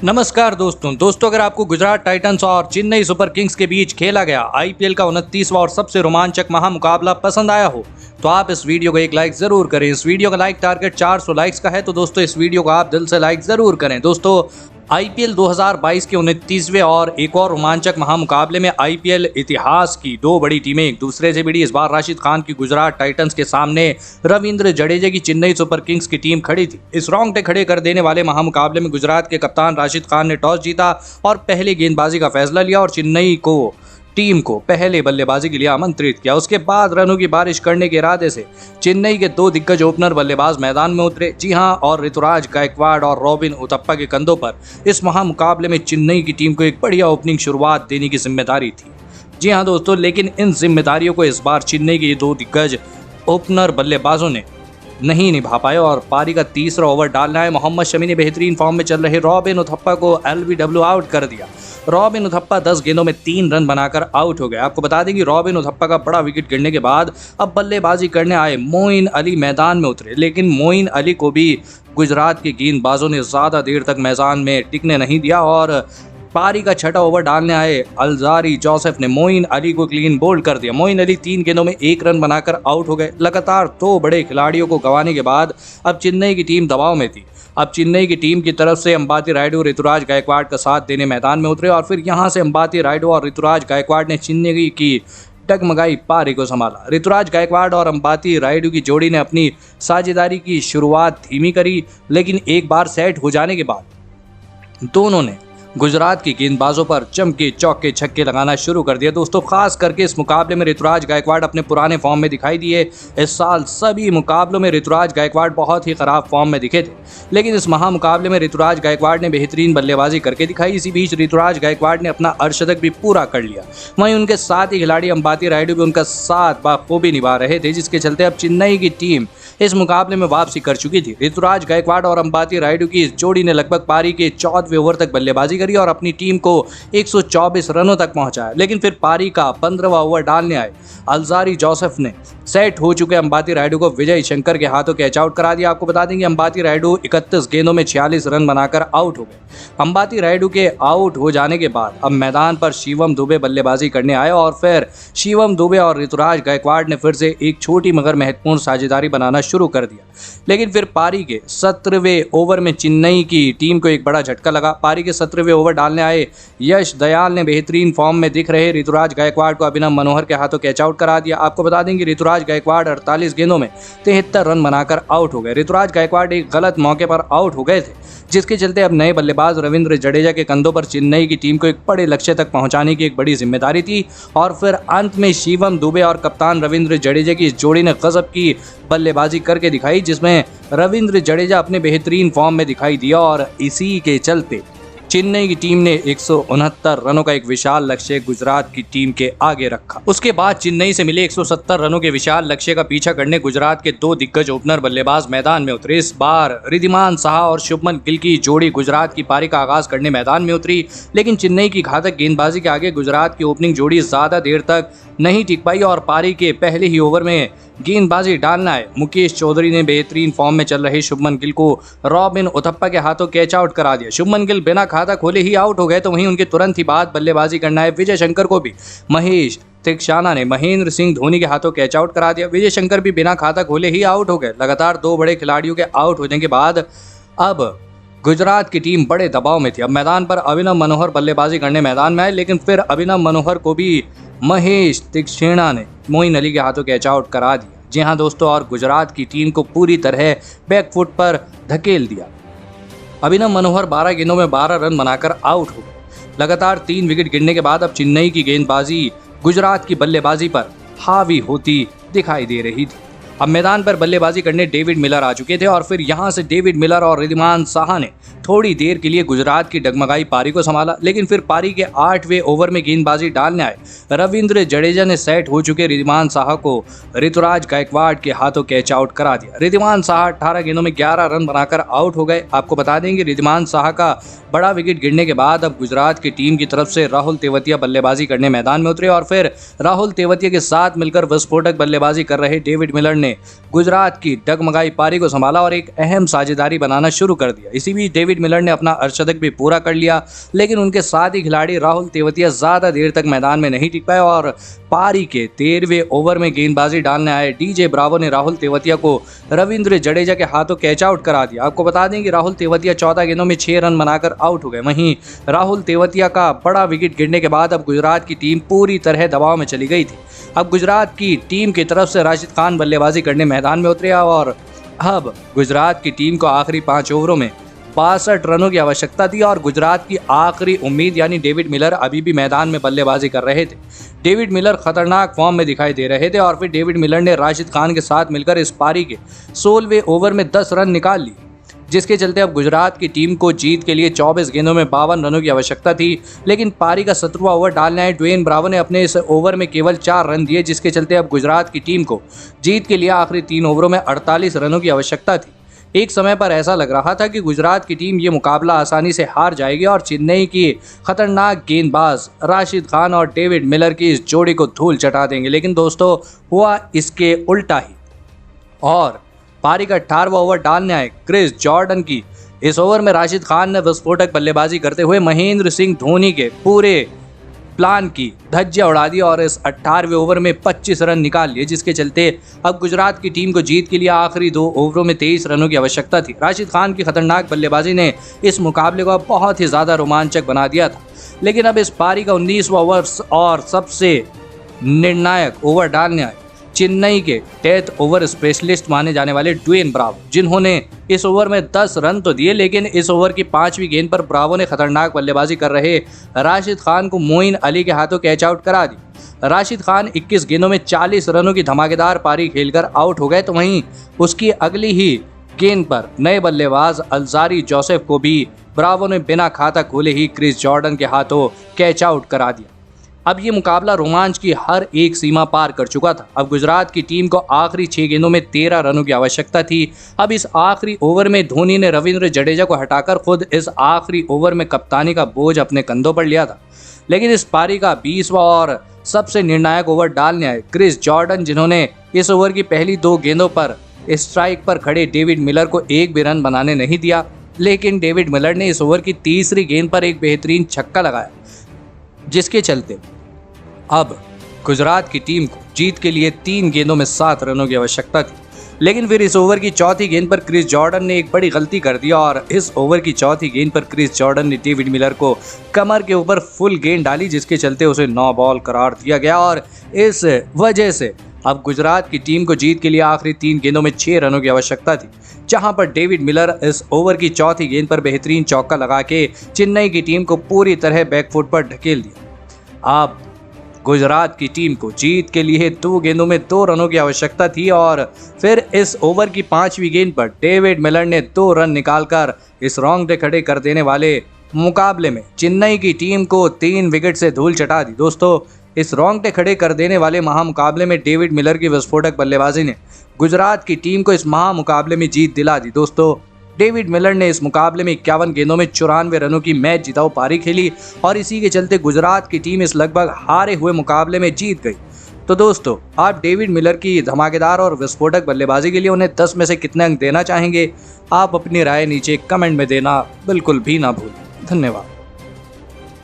नमस्कार दोस्तों अगर आपको गुजरात टाइटंस और चेन्नई सुपर किंग्स के बीच खेला गया आईपीएल का 29वां और सबसे रोमांचक महामुकाबला पसंद आया हो तो आप इस वीडियो को एक लाइक जरूर करें। इस वीडियो का लाइक टारगेट 400 लाइक्स का है, तो दोस्तों इस वीडियो को आप दिल से लाइक जरूर करें। दोस्तों आईपीएल 2022 के 29वें और एक और रोमांचक महामुकाबले में आईपीएल इतिहास की दो बड़ी टीमें एक दूसरे से भिड़ी। इस बार राशिद खान की गुजरात टाइटंस के सामने रविंद्र जडेजा की चेन्नई सुपर किंग्स की टीम खड़ी थी। इस रोंगटे खड़े कर देने वाले महामुकाबले में गुजरात के कप्तान राशिद खान ने टॉस जीता और पहले गेंदबाजी का फैसला लिया और चेन्नई टीम को पहले बल्लेबाजी के लिए आमंत्रित किया। उसके बाद रनों की बारिश करने के इरादे से चेन्नई के दो दिग्गज ओपनर बल्लेबाज मैदान में उतरे। जी हां, और ऋतुराज गायकवाड़ और रॉबिन उथप्पा के कंधों पर इस महामुकाबले में चेन्नई की टीम को एक बढ़िया ओपनिंग शुरुआत देने की जिम्मेदारी थी। जी हां दोस्तों, लेकिन इन जिम्मेदारियों को इस बार चेन्नई के दो दिग्गज ओपनर बल्लेबाजों ने नहीं निभा पाए और पारी का तीसरा ओवर डालना है। मोहम्मद शमी ने बेहतरीन फॉर्म में चल रहे रॉबिन उथप्पा को एलबीडब्ल्यू आउट कर दिया। रॉबिन उथप्पा 10 गेंदों में 3 रन बनाकर आउट हो गए। आपको बता दें कि रॉबिन उथप्पा का बड़ा विकेट गिरने के बाद अब बल्लेबाजी करने आए मोइन अली मैदान में उतरे, लेकिन मोइन अली को भी गुजरात के गेंदबाजों ने ज़्यादा देर तक मैदान में टिकने नहीं दिया और पारी का छठा ओवर डालने आए अल्जारी जोसेफ ने मोइन अली को क्लीन बोल्ड कर दिया। मोइन अली 3 गेंदों में 1 रन बनाकर आउट हो गए। लगातार 2 बड़े खिलाड़ियों को गंवाने के बाद अब चेन्नई की टीम दबाव में थी। अब चेन्नई की टीम की तरफ से अंबाती रायडू ऋतुराज गायकवाड़ का साथ देने मैदान में उतरे और फिर यहां से अंबाती रायडू और ऋतुराज गायकवाड़ ने चेन्नई की डगमगाई पारी को संभाला। ऋतुराज गायकवाड़ और अंबाती रायडू की जोड़ी ने अपनी साझेदारी की शुरुआत धीमी करी, लेकिन एक बार सेट हो जाने के बाद दोनों ने गुजरात के गेंदबाजों पर चमके चौके छक्के लगाना शुरू कर दिया। दोस्तों खास करके इस मुकाबले में ऋतुराज गायकवाड़ अपने पुराने फॉर्म में दिखाई दिए। इस साल सभी मुकाबलों में ऋतुराज गायकवाड़ बहुत ही खराब फॉर्म में दिखे थे, लेकिन इस महामुकाबले में ऋतुराज गायकवाड़ ने बेहतरीन बल्लेबाजी करके दिखाई। इसी बीच ऋतुराज गायकवाड़ ने अपना अर्धशतक भी पूरा कर लिया। वहीं उनके साथ ही खिलाड़ी अंबाती रायडू भी उनका साथ बाखूबी निभा रहे थे, जिसके चलते अब चेन्नई की टीम इस मुकाबले में वापसी कर चुकी थी। ऋतुराज गायकवाड़ और अंबाती रायडू की इस जोड़ी ने लगभग पारी के 14वें ओवर तक बल्लेबाजी करी और अपनी टीम को 124 रनों तक पहुंचाया, लेकिन फिर पारी का 15वां ओवर डालने आए अल्जारी जोसेफ ने सेट हो चुके अंबाती रायडू को विजय शंकर के हाथों कैच आउट करा दिया। आपको बता दें कि अंबाती रायडू 31 गेंदों में 46 रन बनाकर आउट हो गए। अंबाती रायडू के आउट हो जाने के बाद अब मैदान पर शिवम दुबे बल्लेबाजी करने आए और फिर शिवम दुबे और ऋतुराज गायकवाड़ ने फिर से एक छोटी मगर महत्वपूर्ण साझेदारी बनाना शुरू कर दिया। लेकिन फिर पारी के 17वें ओवर में चेन्नई की टीम को एक बड़ा झटका लगा। पारी के 17वें ओवर डालने आए यश दयाल ने बेहतरीन फॉर्म में दिख रहे ऋतुराज गायकवाड़ को अभिनव मनोहर के हाथों कैच आउट करा दिया। आपको बता दें कि ऋतुराज गायकवाड़ 48 गेंदों में 73 रन बनाकर आउट हो गए। ऋतुराज गायकवाड़ एक गलत मौके पर आउट हो गए थे, जिसके चलते अब नए बल्लेबाज रविंद्र जडेजा के कंधों पर चेन्नई की टीम को एक बड़े लक्ष्य तक पहुंचाने की एक बड़ी जिम्मेदारी थी और फिर अंत में शिवम दुबे और कप्तान रविंद्र जडेजा की इस जोड़ी ने गजब की बल्लेबाजी करके दिखाई, जिसमें रविंद्र जडेजा अपने बेहतरीन फॉर्म में दिखाई दिया और इसी के चलते चेन्नई की टीम ने 169 रनों का एक विशाल लक्ष्य गुजरात की टीम के आगे रखा। उसके बाद चेन्नई से मिले 170 रनों के विशाल लक्ष्य का पीछा करने गुजरात के दो दिग्गज ओपनर बल्लेबाज मैदान में उतरे। इस बार रिद्धिमान साहा और शुभमन गिल की जोड़ी गुजरात की पारी का आगाज करने मैदान में उतरी, लेकिन चेन्नई की घातक गेंदबाजी के आगे गुजरात की ओपनिंग जोड़ी ज्यादा देर तक नहीं टिक पाई और पारी के पहले ही ओवर में गेंदबाजी डालना है मुकेश चौधरी ने बेहतरीन फॉर्म में चल रहे शुभमन गिल को रॉबिन उथप्पा के हाथों कैच आउट करा दिया। शुभमन गिल बिना खाता खोले ही आउट हो गए, तो वहीं उनके तुरंत ही बाद बल्लेबाजी करना है विजय शंकर को भी महेश तीक्षाना ने महेंद्र सिंह धोनी के हाथों कैच आउट करा दिया। विजय शंकर भी बिना खाता खोले ही आउट हो गए। लगातार 2 बड़े खिलाड़ियों के आउट होने के बाद अब गुजरात की टीम बड़े दबाव में थी। अब मैदान पर अभिनव मनोहर बल्लेबाजी करने मैदान में आए, लेकिन फिर अभिनव मनोहर को भी महेश तीक्षाना ने मोइन अली के हाथों कैच आउट करा दिया। जी हां दोस्तों, और गुजरात की टीम को पूरी तरह बैकफुट पर धकेल दिया। अभिनव मनोहर 12 गेंदों में 12 रन बनाकर आउट हो गए। लगातार 3 विकेट गिरने के बाद अब चेन्नई की गेंदबाजी गुजरात की बल्लेबाजी पर हावी होती दिखाई दे रही थी। अब मैदान पर बल्लेबाजी करने डेविड मिलर आ चुके थे और फिर यहां से डेविड मिलर और रिद्धिमान साहा ने थोड़ी देर के लिए गुजरात की डगमगाई पारी को संभाला, लेकिन फिर पारी के 8वें ओवर में गेंदबाजी डालने आए रविंद्र जडेजा ने सेट हो चुके रिद्धिमान साहा को ऋतुराज गायकवाड़ के हाथों कैच आउट करा दिया। रिद्धिमान साहा 18 गेंदों में 11 रन बनाकर आउट हो गए। आपको बता दें कि रिद्धिमान साहा का बड़ा विकेट गिरने के बाद अब गुजरात की टीम की तरफ से राहुल तेवतिया बल्लेबाजी करने मैदान में उतरे और फिर राहुल तेवतिया के साथ मिलकर विस्फोटक बल्लेबाजी कर रहे डेविड मिलर ने ने गुजरात की डगमगाई पारी को संभाला और एक अहम साझेदारी बनाना शुरू कर दिया। इसी बीच डेविड मिलर ने अपना अर्धशतक भी पूरा कर लिया, लेकिन उनके साथ ही खिलाड़ी राहुल तेवतिया ज़्यादा देर तक मैदान में नहीं टिक पाए और पारी के 13वें ओवर में गेंदबाजी डालने आए डीजे ब्रावो ने राहुल तेवतिया को रविंद्र जडेजा के हाथों कैच आउट करा दिया। आपको बता दें कि राहुल तेवतिया 14 गेंदों में 6 रन बनाकर आउट हो गए। वहीं राहुल तेवतिया का बड़ा विकेट गिरने के बाद अब गुजरात की टीम पूरी तरह दबाव में चली गई थी। अब गुजरात की टीम की तरफ से राशिद खान बल्लेबाजी करने मैदान में उतरे और अब गुजरात की टीम को आखिरी 5 ओवरों में 62 रनों की आवश्यकता थी और गुजरात की आखिरी उम्मीद यानी डेविड मिलर अभी भी मैदान में बल्लेबाजी कर रहे थे। डेविड मिलर खतरनाक फॉर्म में दिखाई दे रहे थे और फिर डेविड मिलर ने राशिद खान के साथ मिलकर इस पारी के 16वें ओवर में 10 रन निकाल लिए, जिसके चलते अब गुजरात की टीम को जीत के लिए 24 गेंदों में 52 रनों की आवश्यकता थी। लेकिन पारी का 17वां ओवर डालने आए ड्वेन ब्रावो ने अपने इस ओवर में केवल 4 रन दिए, जिसके चलते अब गुजरात की टीम को जीत के लिए आखिरी 3 ओवरों में 48 रनों की आवश्यकता थी। एक समय पर ऐसा लग रहा था कि गुजरात की टीम ये मुकाबला आसानी से हार जाएगी और चेन्नई की खतरनाक गेंदबाज राशिद खान और डेविड मिलर की इस जोड़ी को धूल चटा देंगे, लेकिन दोस्तों हुआ इसके उल्टा ही। और पारी का 18वां ओवर डालने आए क्रिस जॉर्डन की इस ओवर में राशिद खान ने विस्फोटक बल्लेबाजी करते हुए महेंद्र सिंह धोनी के पूरे प्लान की धज्जियां उड़ा दी और इस 18वें ओवर में 25 रन निकाल लिए, जिसके चलते अब गुजरात की टीम को जीत के लिए आखिरी 2 ओवरों में 23 रनों की आवश्यकता थी। राशिद खान की खतरनाक बल्लेबाजी ने इस मुकाबले को बहुत ही ज़्यादा रोमांचक बना दिया था। लेकिन अब इस पारी का 19वां ओवर और सबसे निर्णायक ओवर डालने आए चेन्नई के डेथ ओवर स्पेशलिस्ट माने जाने वाले ड्वेन ब्रावो, जिन्होंने इस ओवर में 10 रन तो दिए, लेकिन इस ओवर की 5वीं गेंद पर ब्रावो ने खतरनाक बल्लेबाजी कर रहे राशिद खान को मोइन अली के हाथों कैच आउट करा दी। राशिद खान 21 गेंदों में 40 रनों की धमाकेदार पारी खेलकर आउट हो गए, तो वहीं उसकी अगली ही गेंद पर नए बल्लेबाज अल्जारी जोसेफ को भी ब्रावो ने बिना खाता खोले ही क्रिस जॉर्डन के हाथों कैच आउट करा दिया। अब ये मुकाबला रोमांच की हर एक सीमा पार कर चुका था। अब गुजरात की टीम को आखिरी 6 गेंदों में 13 रनों की आवश्यकता थी। अब इस आखिरी ओवर में धोनी ने रविंद्र जडेजा को हटाकर खुद इस आखिरी ओवर में कप्तानी का बोझ अपने कंधों पर लिया था। लेकिन इस पारी का 20वां और सबसे निर्णायक ओवर डालने आए क्रिस जॉर्डन, जिन्होंने इस ओवर की पहली 2 गेंदों पर स्ट्राइक पर खड़े डेविड मिलर को एक भी रन बनाने नहीं दिया। लेकिन डेविड मिलर ने इस ओवर की 3री गेंद पर एक बेहतरीन छक्का लगाया, जिसके चलते अब गुजरात की टीम को जीत के लिए 3 गेंदों में 7 रनों की आवश्यकता थी। लेकिन फिर इस ओवर की 4थी गेंद पर क्रिस जॉर्डन ने एक बड़ी गलती कर दी और इस ओवर की 4थी गेंद पर क्रिस जॉर्डन ने डेविड मिलर को कमर के ऊपर फुल गेंद डाली, जिसके चलते उसे 9 बॉल करार दिया गया और इस वजह से अब गुजरात की टीम को जीत के लिए आखिरी 3 गेंदों में 6 रनों की आवश्यकता थी, जहां पर डेविड मिलर इस ओवर की 4थी गेंद पर बेहतरीन चौका लगा के चेन्नई की टीम को पूरी तरह बैकफुट पर ढकेल दिया। अब गुजरात की टीम को जीत के लिए 2 गेंदों में 2 रनों की आवश्यकता थी और फिर इस ओवर की 5वीं गेंद पर डेविड मिलर ने 2 रन निकालकर इस रोंगटे खड़े कर देने वाले मुकाबले में चेन्नई की टीम को 3 विकेट से धूल चटा दी। दोस्तों, इस रोंगटे खड़े कर देने वाले महामुकाबले में डेविड मिलर की विस्फोटक बल्लेबाजी ने गुजरात की टीम को इस महामुकाबले में जीत दिला दी। दोस्तों, डेविड मिलर ने इस मुकाबले में 51 गेंदों में 94 रनों की मैच जिताऊ पारी खेली और इसी के चलते गुजरात की टीम इस लगभग हारे हुए मुकाबले में जीत गई। तो दोस्तों, आप डेविड मिलर की धमाकेदार और विस्फोटक बल्लेबाजी के लिए उन्हें 10 में से कितने अंक देना चाहेंगे? आप अपनी राय नीचे कमेंट में देना बिल्कुल भी ना भूलें। धन्यवाद।